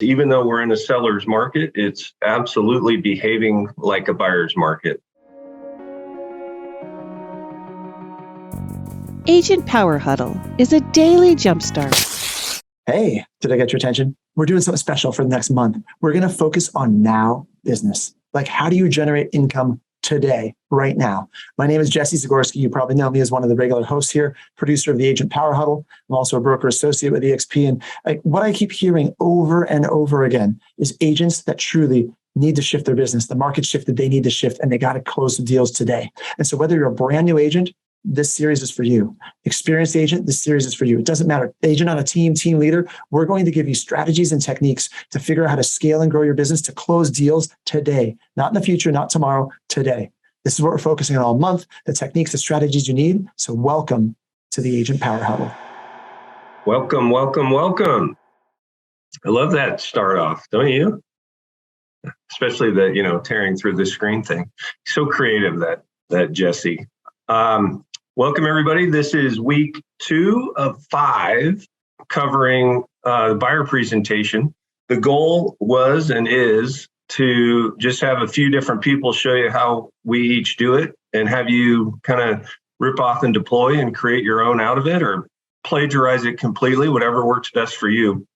Even though we're in a seller's market, it's absolutely behaving like a buyer's market. Agent Power Huddle is a daily jumpstart. Hey, did I get your attention? We're doing something special for the next month. We're going to focus on now business. Like, how do you generate income today, right now? My name is Jesse Zagorski. You probably know me as one of the regular hosts here, producer of the Agent Power Huddle. I'm also a broker associate with EXP. And what I keep hearing over and over again is agents that truly need to shift their business. The market shifted, they need to shift, and they got to close the deals today. And so whether you're a brand new agent, this series is for you. Experienced agent, this series is for you. It doesn't matter. Agent on a team leader, we're going to give you strategies and techniques to figure out how to scale and grow your business to close deals today, not in the future, not tomorrow, today. This is what we're focusing on all month, the techniques, the strategies you need. So welcome to the Agent Power Huddle. Welcome, welcome, welcome. I love that start off, don't you? Especially the, tearing through the screen thing. So creative that Jesse. Welcome, everybody. This is week 2 of 5 covering the buyer presentation. The goal was and is to just have a few different people show you how we each do it and have you kind of rip off and deploy and create your own out of it or plagiarize it completely, whatever works best for you.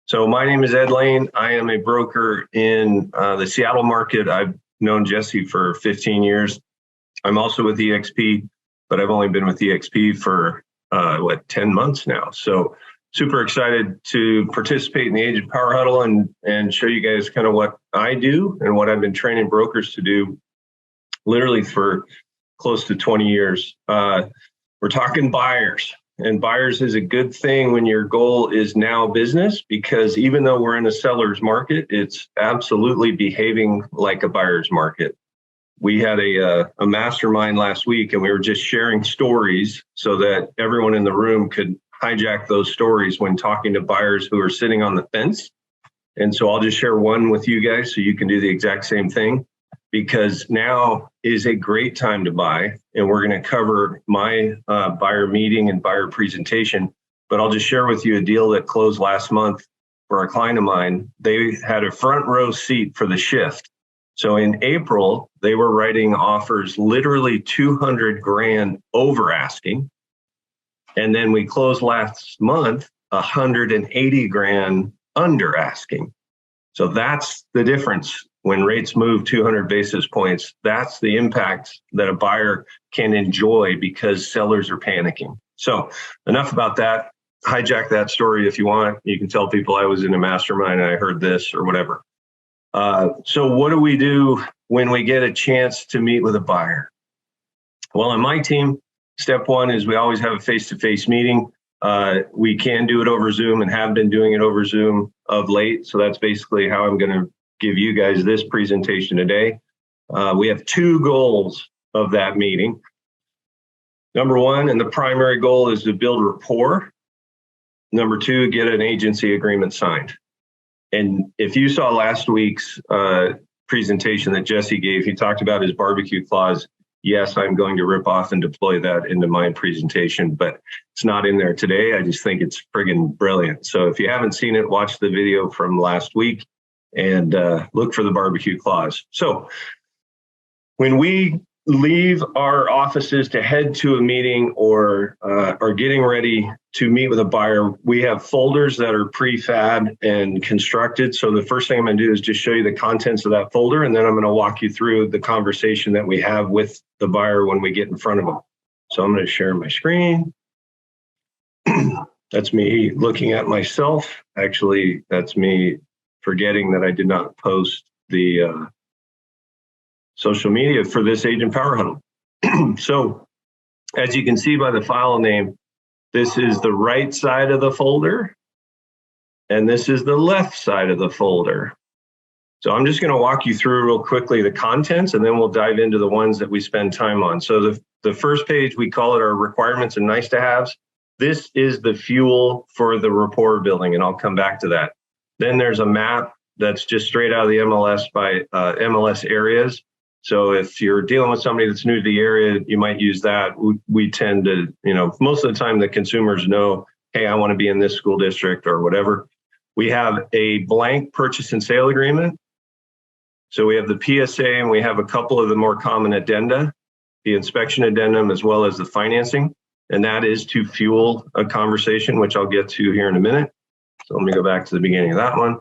So my name is Ed Laine. I am a broker in the Seattle market. I've known Jesse for 15 years. I'm also with EXP, but I've only been with EXP for 10 months now. So super excited to participate in the Agent Power Huddle and show you guys kind of what I do and what I've been training brokers to do literally for close to 20 years. We're talking buyers, and buyers is a good thing when your goal is now business, because even though we're in a seller's market, it's absolutely behaving like a buyer's market. We had a mastermind last week, and we were just sharing stories so that everyone in the room could hijack those stories when talking to buyers who are sitting on the fence. And so I'll just share one with you guys so you can do the exact same thing, because now is a great time to buy. And we're going to cover my buyer meeting and buyer presentation. But I'll just share with you a deal that closed last month for a client of mine. They had a front row seat for the shift. So in April, they were writing offers literally 200 grand over asking. And then we closed last month 180 grand under asking. So that's the difference. When rates move 200 basis points, that's the impact that a buyer can enjoy because sellers are panicking. So enough about that. Hijack that story if you want. You can tell people I was in a mastermind and I heard this or whatever. So what do we do when we get a chance to meet with a buyer? Well, on my team, step 1 is we always have a face-to-face meeting. We can do it over Zoom and have been doing it over Zoom of late. So that's basically how I'm going to give you guys this presentation today. We have 2 goals of that meeting. Number 1, and the primary goal, is to build rapport. Number 2, get an agency agreement signed. And if you saw last week's presentation that Jesse gave, he talked about his barbecue clause. Yes, I'm going to rip off and deploy that into my presentation, but it's not in there today. I just think it's friggin' brilliant. So if you haven't seen it, watch the video from last week and look for the barbecue clause. So when we leave our offices to head to a meeting or are getting ready to meet with a buyer, we have folders that are prefab and constructed. So the first thing I'm going to do is just show you the contents of that folder, and then I'm going to walk you through the conversation that we have with the buyer when we get in front of them. So I'm going to share my screen. That's me looking at myself. Actually, that's me forgetting that I did not post the social media for this Agent Power Huddle. So as you can see by the file name, this is the right side of the folder, and this is the left side of the folder. So I'm just going to walk you through real quickly the contents, and then we'll dive into the ones that we spend time on. So the first page, we call it our requirements and nice to haves. This is the fuel for the rapport building, and I'll come back to that. Then there's a map that's just straight out of the MLS by MLS areas. So if you're dealing with somebody that's new to the area, you might use that. We tend to, most of the time the consumers know, hey, I want to be in this school district or whatever. We have a blank purchase and sale agreement. So we have the PSA and we have a couple of the more common addenda, the inspection addendum as well as the financing. And that is to fuel a conversation, which I'll get to here in a minute. So let me go back to the beginning of that one.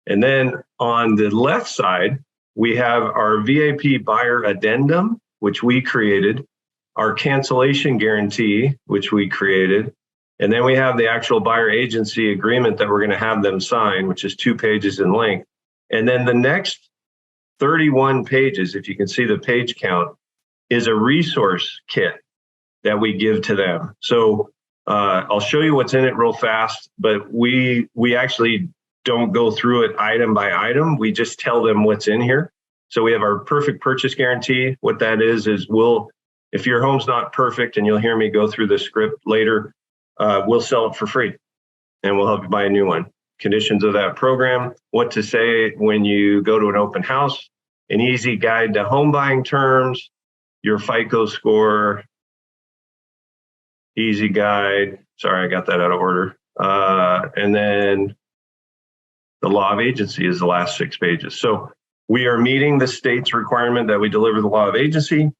And then on the left side, we have our VIP buyer addendum, which we created, our cancellation guarantee, which we created, and then we have the actual buyer agency agreement that we're going to have them sign, which is 2 pages in length. And then the next 31 pages, if you can see the page count, is a resource kit that we give to them. So I'll show you what's in it real fast, but we actually don't go through it item by item. We just tell them what's in here. So we have our perfect purchase guarantee. What that is if your home's not perfect, and you'll hear me go through the script later, we'll sell it for free and we'll help you buy a new one. Conditions of that program, what to say when you go to an open house, an easy guide to home buying terms, your FICO score, easy guide. Sorry, I got that out of order. And then the law of agency is the last 6 pages. So we are meeting the state's requirement that we deliver the law of agency,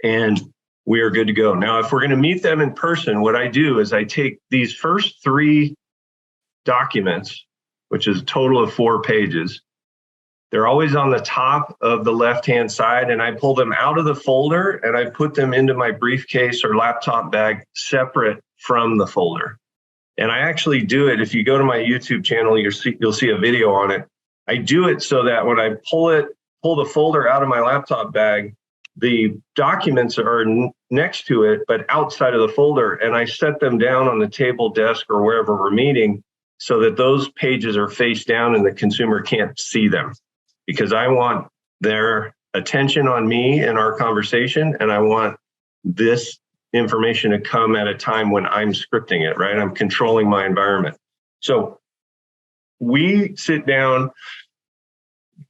and we are good to go. Now, if we're going to meet them in person, what I do is I take these first 3 documents, which is a total of 4 pages. They're always on the top of the left-hand side, and I pull them out of the folder and I put them into my briefcase or laptop bag separate from the folder. And I actually do it. If you go to my YouTube channel, you'll see a video on it. I do it so that when I pull the folder out of my laptop bag, the documents are next to it, but outside of the folder, and I set them down on the table, desk, or wherever we're meeting so that those pages are face down and the consumer can't see them, because I want their attention on me and our conversation, and I want this information to come at a time when I'm scripting it, right? I'm controlling my environment. So we sit down.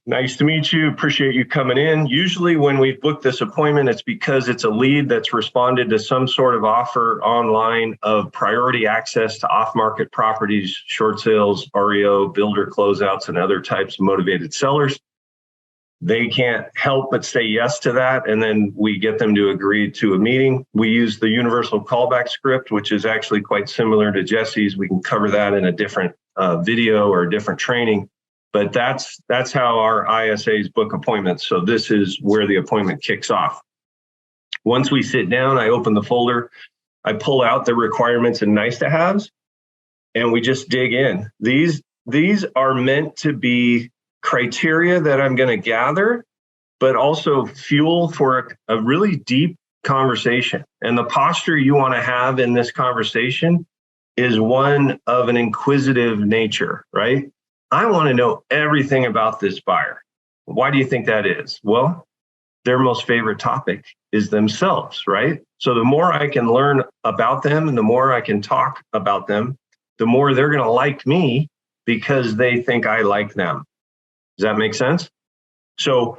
Nice to meet you. Appreciate you coming in. Usually when we book this appointment, it's because it's a lead that's responded to some sort of offer online of priority access to off-market properties, short sales, REO, builder closeouts, and other types of motivated sellers. They can't help but say yes to that, and then we get them to agree to a meeting. We use the universal callback script, which is actually quite similar to Jesse's. We can cover that in a different video or a different training. But that's how our ISAs book appointments. So this is where the appointment kicks off. Once we sit down, I open the folder, I pull out the requirements and nice to haves, and we just dig in. These are meant to be criteria that I'm going to gather, but also fuel for a really deep conversation. And the posture you want to have in this conversation is one of an inquisitive nature, right? I want to know everything about this buyer. Why do you think that is? Well, their most favorite topic is themselves, right? So the more I can learn about them and the more I can talk about them, the more they're going to like me because they think I like them. Does that make sense? So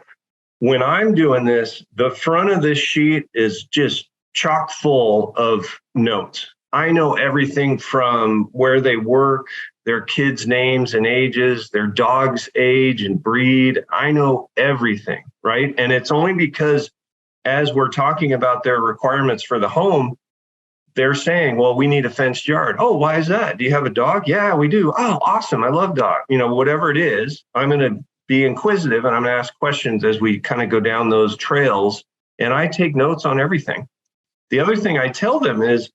when I'm doing this, the front of this sheet is just chock full of notes. I know everything from where they work, their kids' names and ages, their dog's age and breed. I know everything, right? And it's only because as we're talking about their requirements for the home, they're saying, well, we need a fenced yard. Oh, why is that? Do you have a dog? Yeah, we do. Oh, awesome. I love dogs. Whatever it is, I'm going to be inquisitive and I'm going to ask questions as we kind of go down those trails. And I take notes on everything. The other thing I tell them is,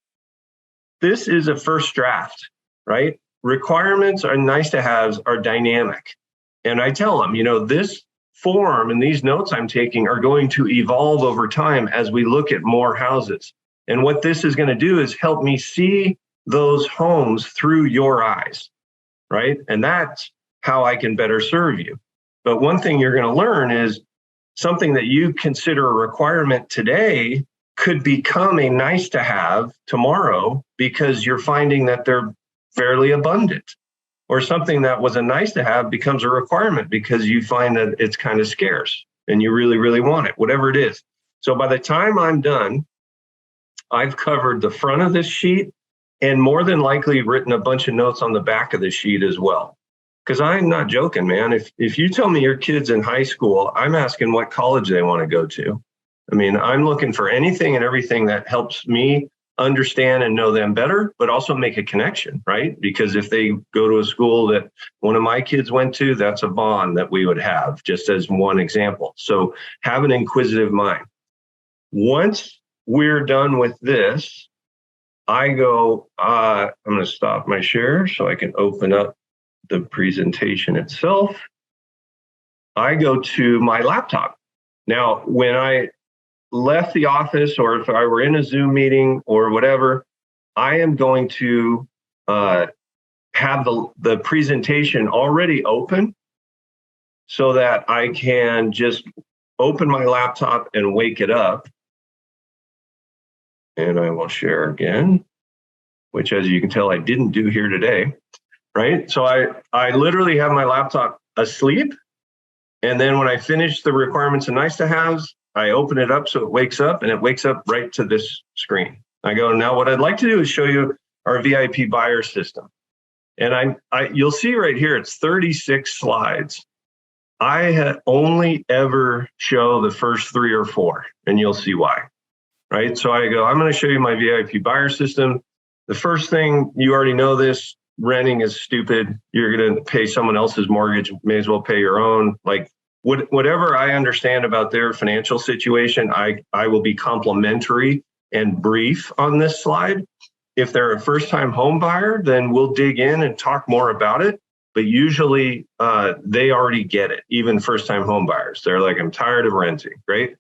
this is a first draft, right? Requirements are nice to haves are dynamic. And I tell them, this form and these notes I'm taking are going to evolve over time as we look at more houses. And what this is going to do is help me see those homes through your eyes, right? And that's how I can better serve you. But one thing you're going to learn is something that you consider a requirement today could become a nice to have tomorrow because you're finding that they're fairly abundant. Or something that was a nice to have becomes a requirement because you find that it's kind of scarce and you really, really want it, whatever it is. So by the time I'm done, I've covered the front of this sheet and more than likely written a bunch of notes on the back of the sheet as well. Because I'm not joking, man. If you tell me your kid's in high school, I'm asking what college they want to go to. I mean, I'm looking for anything and everything that helps me understand and know them better, but also make a connection, right? Because if they go to a school that one of my kids went to, that's a bond that we would have, just as one example. So have an inquisitive mind. Once we're done with this, I go, I'm going to stop my share so I can open up the presentation itself. I go to my laptop. Now, when I left the office, or if I were in a Zoom meeting or whatever, I am going to have the presentation already open so that I can just open my laptop and wake it up. And I will share again, which, as you can tell, I didn't do here today, right? So I literally have my laptop asleep. And then when I finish the requirements and nice to haves, I open it up so it wakes up, and it wakes up right to this screen. I go, now what I'd like to do is show you our VIP buyer system. And you'll see right here, it's 36 slides. I had only ever show the first 3 or 4, and you'll see why, right? So I go, I'm going to show you my VIP buyer system. The first thing, you already know this, renting is stupid. You're going to pay someone else's mortgage, may as well pay your own. Like, whatever I understand about their financial situation, I will be complimentary and brief on this slide. If they're a first-time home buyer, then we'll dig in and talk more about it. But usually they already get it, even first-time home buyers. They're like, I'm tired of renting, right?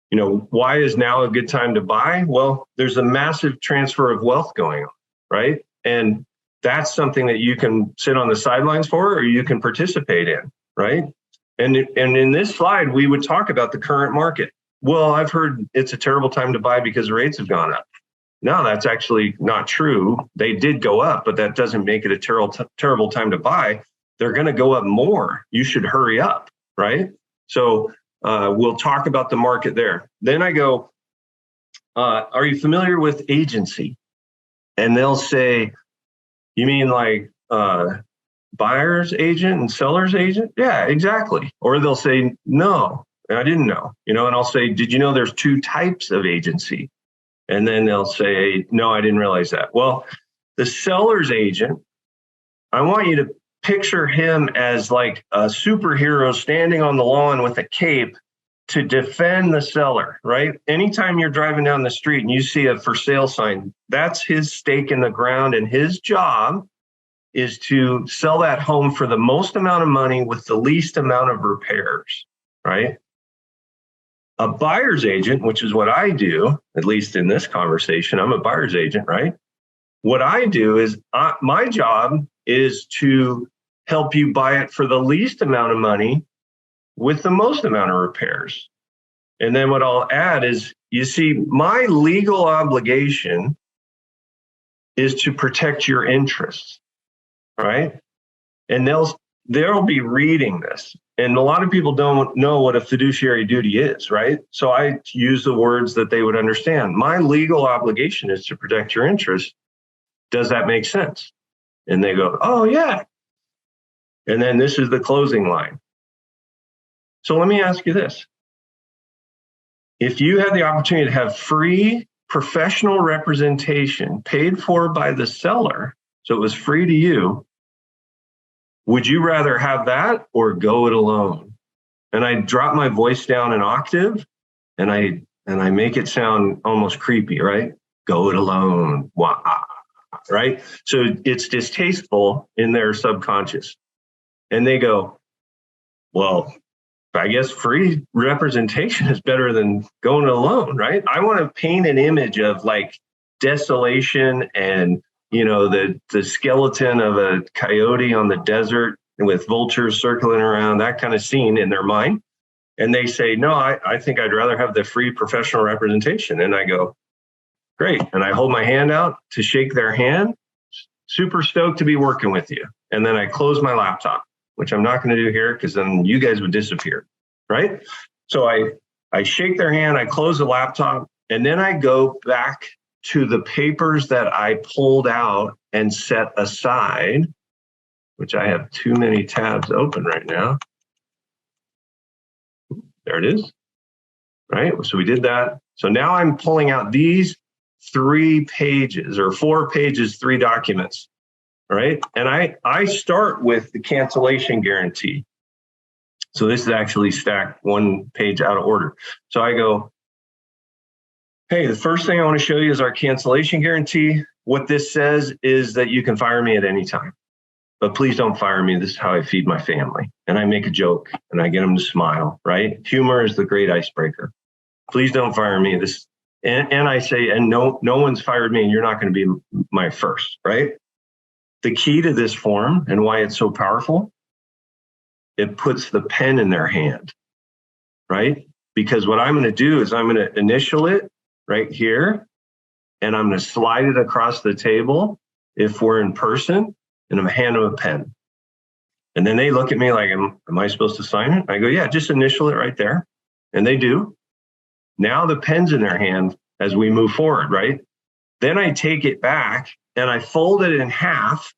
You know, why is now a good time to buy? Well, there's a massive transfer of wealth going on, right? And that's something that you can sit on the sidelines for, or you can participate in, right? And in this slide, we would talk about the current market. Well, I've heard it's a terrible time to buy because rates have gone up. No, that's actually not true. They did go up, but that doesn't make it a terrible time to buy. They're going to go up more. You should hurry up, right? So we'll talk about the market there. Then I go, are you familiar with agency? And they'll say, you mean like buyer's agent and seller's agent? Yeah, exactly. Or they'll say, no, I didn't know. And I'll say, did you know there's 2 types of agency? And then they'll say, no, I didn't realize that. Well, the seller's agent, I want you to picture him as like a superhero standing on the lawn with a cape to defend the seller, right? Anytime you're driving down the street and you see a for sale sign, that's his stake in the ground, and his job is to sell that home for the most amount of money with the least amount of repairs, right? A buyer's agent, which is what I do, at least in this conversation, I'm a buyer's agent, right? What I do is my job is to help you buy it for the least amount of money with the most amount of repairs. And then what I'll add is, you see, my legal obligation is to protect your interests, right? And they'll be reading this. And a lot of people don't know what a fiduciary duty is, right? So I use the words that they would understand. My legal obligation is to protect your interests. Does that make sense? And they go, oh, yeah. And then this is the closing line. So let me ask you this. If you had the opportunity to have free professional representation paid for by the seller, so it was free to you, would you rather have that or go it alone? And I drop my voice down an octave and I make it sound almost creepy, right? Go it alone. Wah, right? So it's distasteful in their subconscious. And they go, well, I guess free representation is better than going it alone, right? I want to paint an image of like desolation and the skeleton of a coyote on the desert with vultures circling around, that kind of scene in their mind. And they say, no, I think I'd rather have the free professional representation. And I go, great. And I hold my hand out to shake their hand. Super stoked to be working with you. And then I close my laptop, which I'm not going to do here because then you guys would disappear, right? So I shake their hand, I close the laptop, and then I go back to the papers that I pulled out and set aside, which I have too many tabs open right now. There it is. Right. So we did that. So now I'm pulling out these 3 pages or 4 pages, 3 documents. Right. And I start with the cancellation guarantee. So this is actually stacked 1 page out of order. So I go, hey, the first thing I want to show you is our cancellation guarantee. What this says is that you can fire me at any time, but please don't fire me. This is how I feed my family. And I make a joke and I get them to smile, right? Humor is the great icebreaker. Please don't fire me. And I say, and no one's fired me and you're not going to be my first, right? The key to this form and why it's so powerful, it puts the pen in their hand, right? Because what I'm going to do is I'm going to initial it right here, and I'm going to slide it across the table if we're in person, and I'm going to hand them a pen. And then they look at me like, am I supposed to sign it? I go, yeah, just initial it right there. And they do. Now the pen's in their hand as we move forward, right? Then I take it back and I fold it in half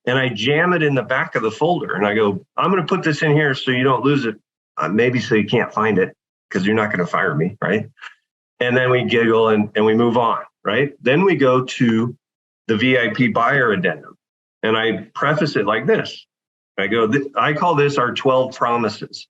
and I jam it in the back of the folder. And I go, I'm going to put this in here so you don't lose it. Maybe so you can't find it because you're not going to fire me, right? And then we giggle and we move on, right? Then we go to the VIP buyer addendum. And I preface it like this. I go, I call this our 12 promises.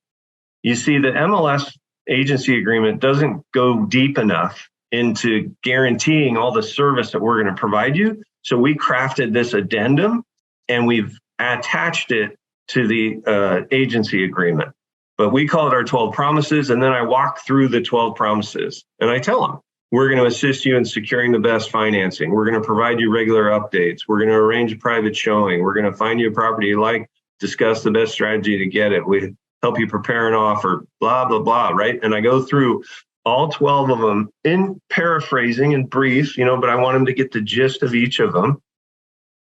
You see, the MLS agency agreement doesn't go deep enough into guaranteeing all the service that we're going to provide you. So we crafted this addendum and we've attached it to the agency agreement. But we call it our 12 promises. And then I walk through the 12 promises and I tell them, we're going to assist you in securing the best financing. We're going to provide you regular updates. We're going to arrange a private showing. We're going to find you a property you like, discuss the best strategy to get it. We help you prepare an offer, blah, blah, blah, right? And I go through all 12 of them in paraphrasing and brief, but I want them to get the gist of each of them.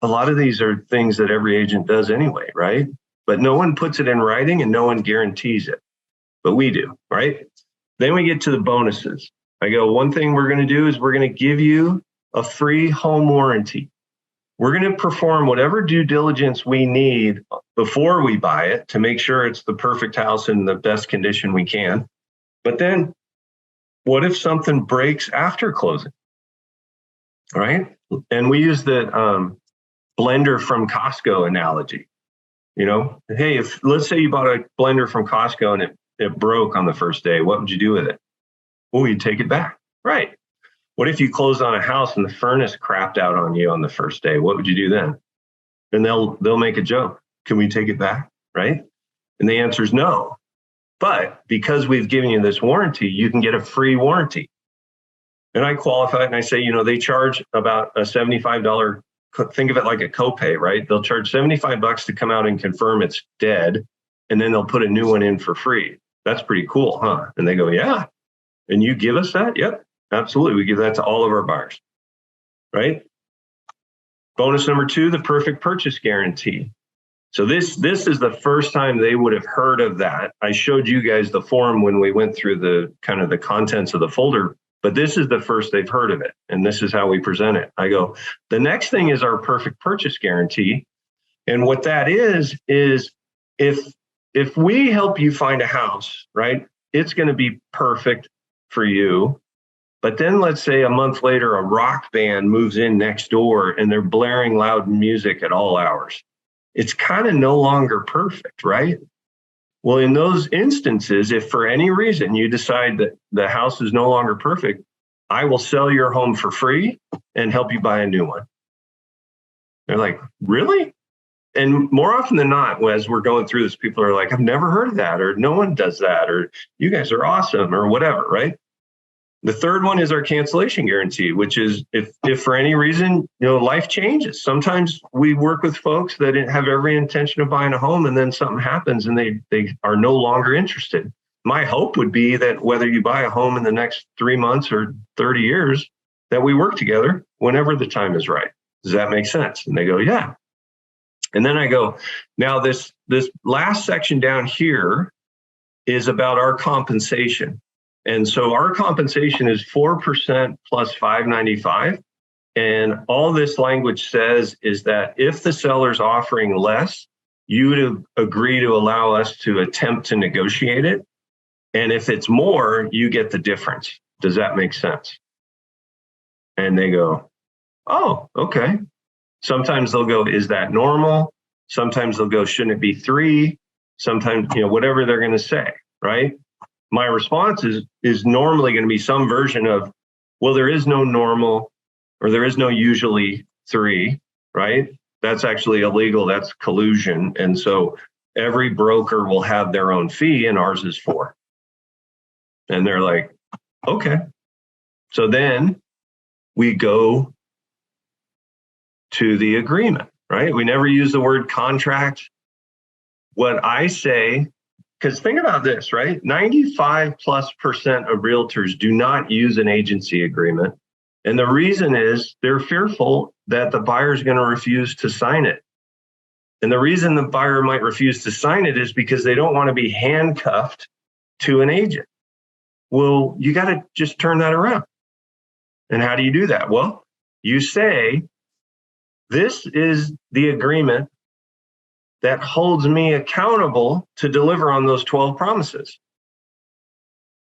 A lot of these are things that every agent does anyway, right? But no one puts it in writing and no one guarantees it, but we do, right? Then we get to the bonuses. I go, one thing we're going to do is we're going to give you a free home warranty. We're going to perform whatever due diligence we need before we buy it to make sure it's the perfect house in the best condition we can. But then what if something breaks after closing? All right. And we use the blender from Costco analogy. Hey, if let's say you bought a blender from Costco and it broke on the first day, what would you do with it? Well, you'd take it back. Right. What if you closed on a house and the furnace crapped out on you on the first day? What would you do then? And they'll make a joke. Can we take it back? Right. And the answer is no. But because we've given you this warranty, you can get a free warranty. And I qualify it and I say, they charge about a $75. Think of it like a copay, right? They'll charge $75 to come out and confirm it's dead. And then they'll put a new one in for free. That's pretty cool, huh? And they go, yeah. And you give us that? Yep, absolutely. We give that to all of our buyers, right? Bonus number 2, the perfect purchase guarantee. So this is the first time they would have heard of that. I showed you guys the form when we went through the kind of the contents of the folder, but this is the first they've heard of it. And this is how we present it. I go, the next thing is our perfect purchase guarantee. And what that is if we help you find a house, right, it's going to be perfect for you. But then let's say a month later, a rock band moves in next door and they're blaring loud music at all hours. It's kind of no longer perfect, right? Well, in those instances, if for any reason you decide that the house is no longer perfect, I will sell your home for free and help you buy a new one. They're like, really? And more often than not, as we're going through this, people are like, I've never heard of that, or no one does that, or you guys are awesome, or whatever, right? The third one is our cancellation guarantee, which is if for any reason, life changes. Sometimes we work with folks that have every intention of buying a home and then something happens and they are no longer interested. My hope would be that whether you buy a home in the next 3 months or 30 years, that we work together whenever the time is right. Does that make sense? And they go, yeah. And then I go, now this last section down here is about our compensation. And so our compensation is 4% plus 595. And all this language says is that if the seller's offering less, you would agree to allow us to attempt to negotiate it. And if it's more, you get the difference. Does that make sense? And they go, oh, okay. Sometimes they'll go, is that normal? Sometimes they'll go, shouldn't it be 3? Sometimes, whatever they're going to say, right? My response is normally going to be some version of, well, there is no normal, or there is no usually 3, right? That's actually illegal. That's collusion. And so every broker will have their own fee, and ours is 4. And they're like, okay. So then we go to the agreement, right? We never use the word contract. What I say, because think about this, right? 95%+ of realtors do not use an agency agreement. And the reason is they're fearful that the buyer is going to refuse to sign it. And the reason the buyer might refuse to sign it is because they don't want to be handcuffed to an agent. Well, you got to just turn that around. And how do you do that? Well, you say, this is the agreement that holds me accountable to deliver on those 12 promises.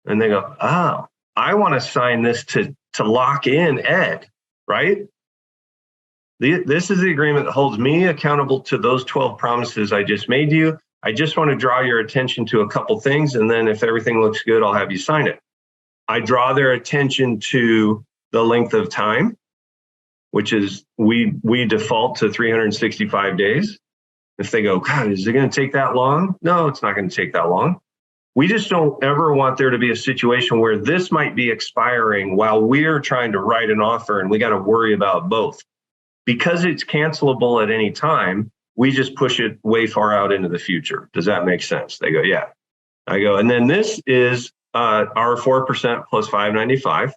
And they go, oh, I want to sign this to lock in Ed, right? This is the agreement that holds me accountable to those 12 promises I just made you. I just want to draw your attention to a couple things. And then if everything looks good, I'll have you sign it. I draw their attention to the length of time, which is we default to 365 days. If they go, God, is it going to take that long? No, it's not going to take that long. We just don't ever want there to be a situation where this might be expiring while we're trying to write an offer and we got to worry about both. Because it's cancelable at any time, we just push it way far out into the future. Does that make sense? They go, yeah. I go, and then this is our 4% plus 595.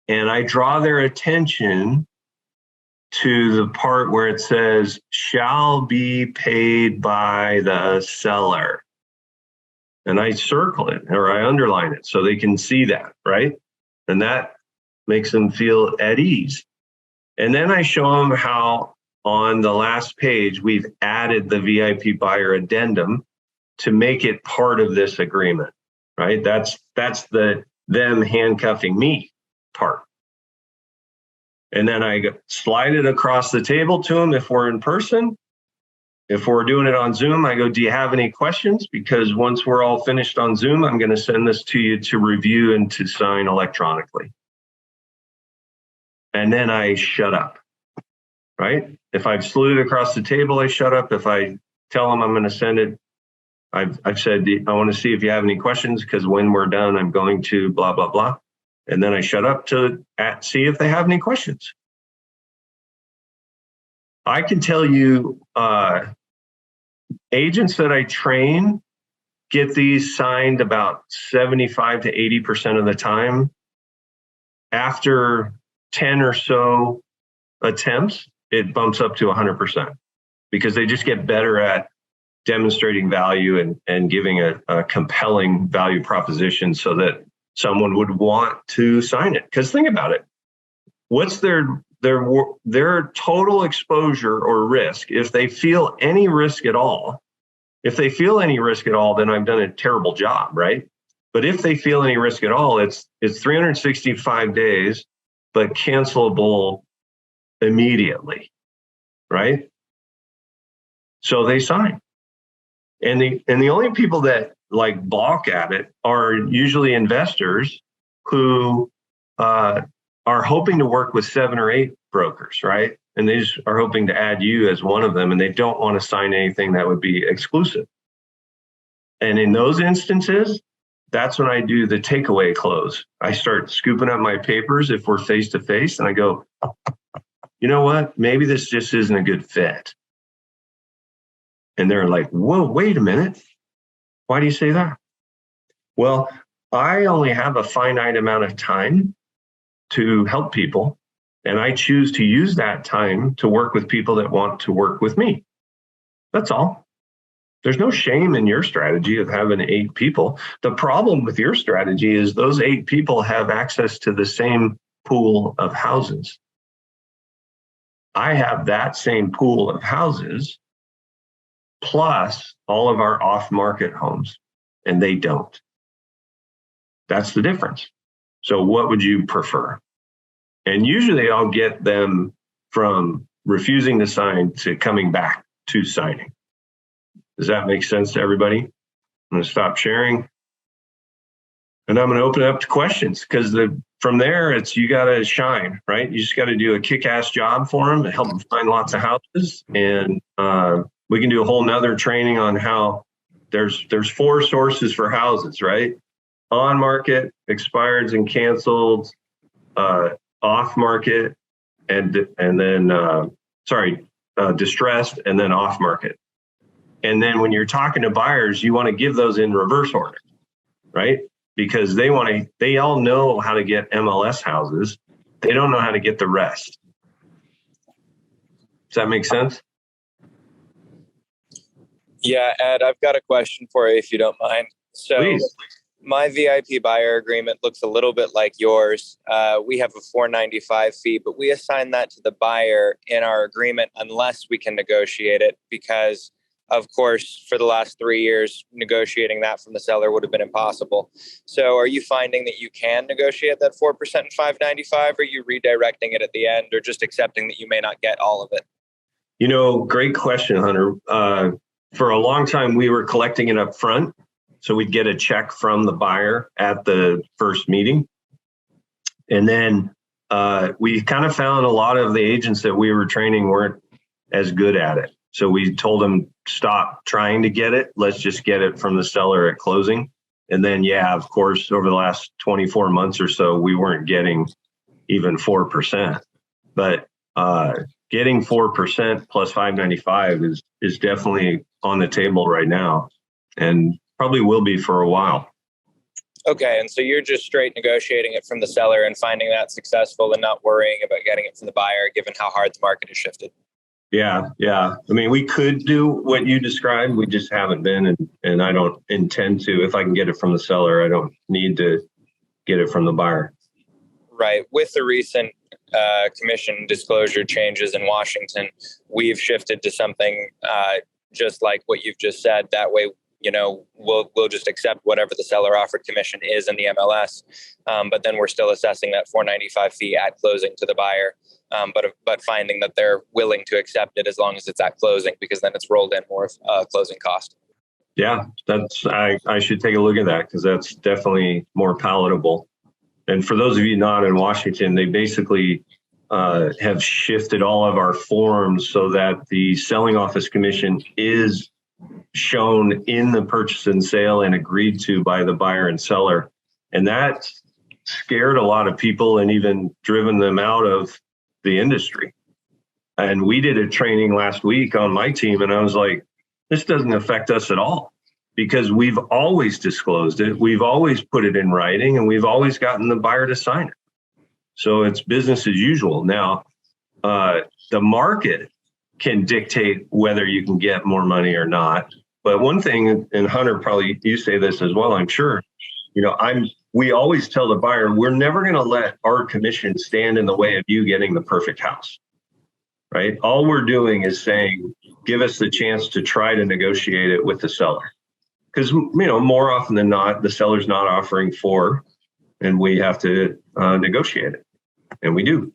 And I draw their attention to the part where it says, shall be paid by the seller. And I circle it or I underline it so they can see that, right? And that makes them feel at ease. And then I show them how on the last page, we've added the VIP buyer addendum to make it part of this agreement, right? That's the them handcuffing me part. And then I slide it across the table to them if we're in person. If we're doing it on Zoom, I go, do you have any questions? Because once we're all finished on Zoom, I'm going to send this to you to review and to sign electronically. And then I shut up, right? If I've slid it across the table, I shut up. If I tell them I'm going to send it, I've said, I want to see if you have any questions, because when we're done, I'm going to blah, blah, blah. And then I shut up to see if they have any questions. I can tell you, agents that I train get these signed about 75 to 80% of the time. After 10 or so attempts, it bumps up to 100% because they just get better at demonstrating value and giving a compelling value proposition so that someone would want to sign it. Because think about it. What's their total exposure or risk? If they feel any risk at all, then I've done a terrible job, right? But if they feel any risk at all, it's 365 days, but cancelable immediately, right? So they sign. And the only people that like balk at it are usually investors who are hoping to work with 7 or 8 brokers, right? And they just are hoping to add you as one of them, and they don't want to sign anything that would be exclusive. And in those instances, that's when I do the takeaway close. I start scooping up my papers if we're face to face, and I go, you know what? Maybe this just isn't a good fit. And they're like, whoa, wait a minute. Why do you say that? Well, I only have a finite amount of time to help people, and I choose to use that time to work with people that want to work with me. That's all. There's no shame in your strategy of having 8 people. The problem with your strategy is those 8 people have access to the same pool of houses. I have that same pool of houses plus all of our off-market homes, and they don't. That's the difference. So what would you prefer? And usually I'll get them from refusing to sign to coming back to signing. Does that make sense to everybody? I'm going to stop sharing. And I'm going to open it up to questions, because from there, it's you got to shine, right? You just got to do a kick-ass job for them and help them find lots of houses. And we can do a whole nother training on how there's 4 sources for houses, right? On market, expireds and canceled, off market, and then distressed, and then off market. And then when you're talking to buyers, you want to give those in reverse order, right? Because they all know how to get MLS houses. They don't know how to get the rest. Does that make sense? Yeah, Ed, I've got a question for you, if you don't mind. So Please. My VIP buyer agreement looks a little bit like yours. We have a $495 fee, but we assign that to the buyer in our agreement unless we can negotiate it, because of course, for the last 3 years, negotiating that from the seller would have been impossible. So are you finding that you can negotiate that 4% and $595, or are you redirecting it at the end, or just accepting that you may not get all of it? Great question, Hunter. For a long time, we were collecting it up front. So we'd get a check from the buyer at the first meeting. And then we kind of found a lot of the agents that we were training weren't as good at it. So we told them, stop trying to get it. Let's just get it from the seller at closing. And then, yeah, of course, over the last 24 months or so, we weren't getting even 4%. But getting 4% plus $595 is definitely on the table right now, and probably will be for a while. Okay, and so you're just straight negotiating it from the seller and finding that successful and not worrying about getting it from the buyer, given how hard the market has shifted. Yeah. I mean, we could do what you described. We just haven't been, and I don't intend to. If I can get it from the seller, I don't need to get it from the buyer. Right. With the recent commission disclosure changes in Washington, we've shifted to something just like what you've just said. That way, we'll just accept whatever the seller offered commission is in the MLS, but then we're still assessing that $495 fee at closing to the buyer, but finding that they're willing to accept it as long as it's at closing, because then it's rolled in more closing cost. Yeah, I should take a look at that, because that's definitely more palatable. And for those of you not in Washington, they basically have shifted all of our forms so that the selling office commission is shown in the purchase and sale and agreed to by the buyer and seller. And that scared a lot of people and even driven them out of the industry. And we did a training last week on my team, and I was like, this doesn't affect us at all, because we've always disclosed it. We've always put it in writing, and we've always gotten the buyer to sign it. So it's business as usual. Now, the market can dictate whether you can get more money or not. But one thing, and Hunter, probably you say this as well, I'm sure, we always tell the buyer, we're never going to let our commission stand in the way of you getting the perfect house, right? All we're doing is saying, give us the chance to try to negotiate it with the seller. Because, more often than not, the seller's not offering 4, and we have to negotiate it. And we do.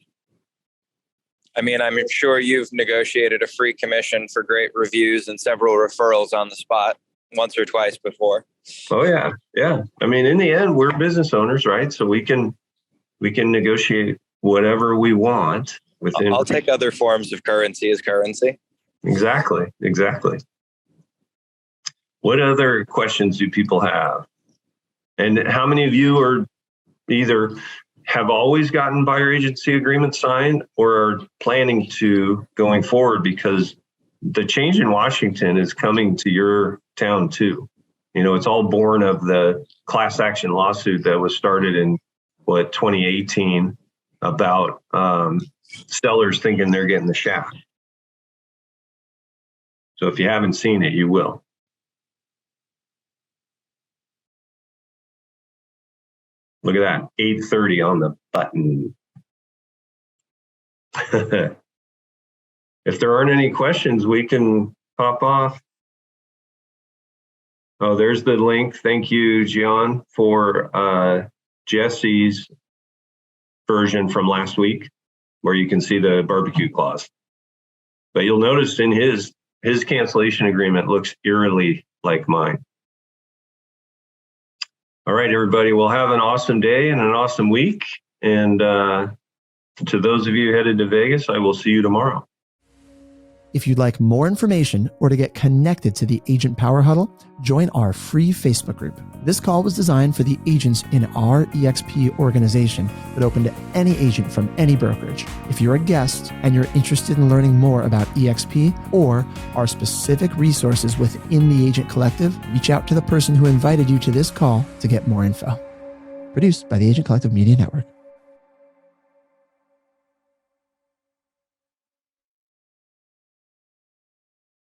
I mean, I'm sure you've negotiated a free commission for great reviews and several referrals on the spot once or twice before. Oh, yeah. Yeah. I mean, in the end, we're business owners, right? So we can negotiate whatever we want within. I'll take other forms of currency as currency. Exactly. What other questions do people have? And how many of you are either have always gotten buyer agency agreements signed or are planning to going forward? Because the change in Washington is coming to your town too. It's all born of the class action lawsuit that was started in 2018 about sellers thinking they're getting the shaft. So if you haven't seen it, you will. Look at that, 8:30 on the button. If there aren't any questions, we can pop off. Oh, there's the link. Thank you, Gian, for Jesse's version from last week, where you can see the barbecue clause. But you'll notice in his cancellation agreement looks eerily like mine. All right, everybody, we'll have an awesome day and an awesome week. And to those of you headed to Vegas, I will see you tomorrow. If you'd like more information or to get connected to the Agent Power Huddle, join our free Facebook group. This call was designed for the agents in our EXP organization, but open to any agent from any brokerage. If you're a guest and you're interested in learning more about EXP or our specific resources within the Agent Collective, reach out to the person who invited you to this call to get more info. Produced by the Agent Collective Media Network.